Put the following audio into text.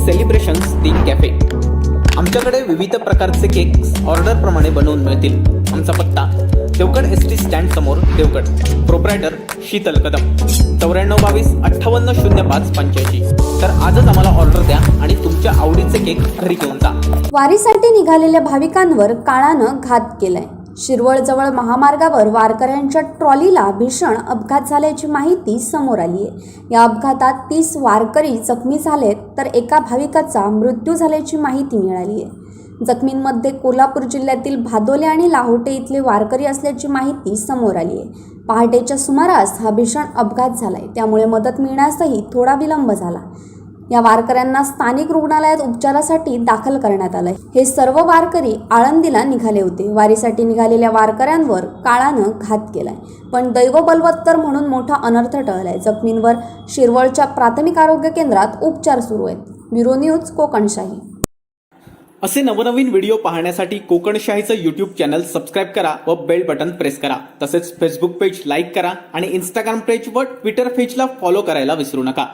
Celebrations theme cafe. आमच्याकडे विविध प्रकारचे केक्स ऑर्डर प्रमाणे बनवून मिळतील। आमचा पत्ता देवगड एसटी स्टँड समोर देवगड। प्रोप्रायटर शीतल कदम 9422580585। तर आजच आम्हाला ऑर्डर द्या आणि तुमच्या आवडीचे केक घरी घेऊन जा। वारीसाठी निघालेल्या भाविकांवर काळानं घात केलाय। शिरवळजवळ महामार्गावर वारकऱ्यांच्या ट्रॉलीला भीषण अपघात झाल्याची माहिती समोर आली आहे। या अपघातात 30 वारकरी जखमी झालेत तर एका भाविकाचा मृत्यू झाल्याची माहिती मिळाली आहे। जखमींमध्ये कोल्हापूर जिल्ह्यातील भादोले आणि लाहोटे इथले वारकरी असल्याची माहिती समोर आली आहे। पहाटेच्या सुमारास हा भीषण अपघात झालाय, त्यामुळे मदत मिळण्यासही थोडा विलंब झाला। या वारकऱ्यांना स्थानिक रुग्णालयात उपचारासाठी दाखल करण्यात आलंय। हे सर्व वारकरी आळंदीला निघाले होते। वारीसाठी निघालेल्या वारकऱ्यांवर काळानं घात केलाय, पण दैव बलवत्तर म्हणून मोठा अनर्थ टळलाय। जखमींवर शिरवळच्या प्राथमिक आरोग्य केंद्रात उपचार सुरू आहेत। Bureau news Kokanshahi. असे नवनवीन व्हिडिओ पाहण्यासाठी कोकणशाहीचं यूट्यूब चॅनल सबस्क्राईब करा व बेल बटन प्रेस करा। तसेच फेसबुक पेज लाईक करा आणि इंस्टाग्राम पेज व ट्विटर पेजला फॉलो करायला विसरू नका।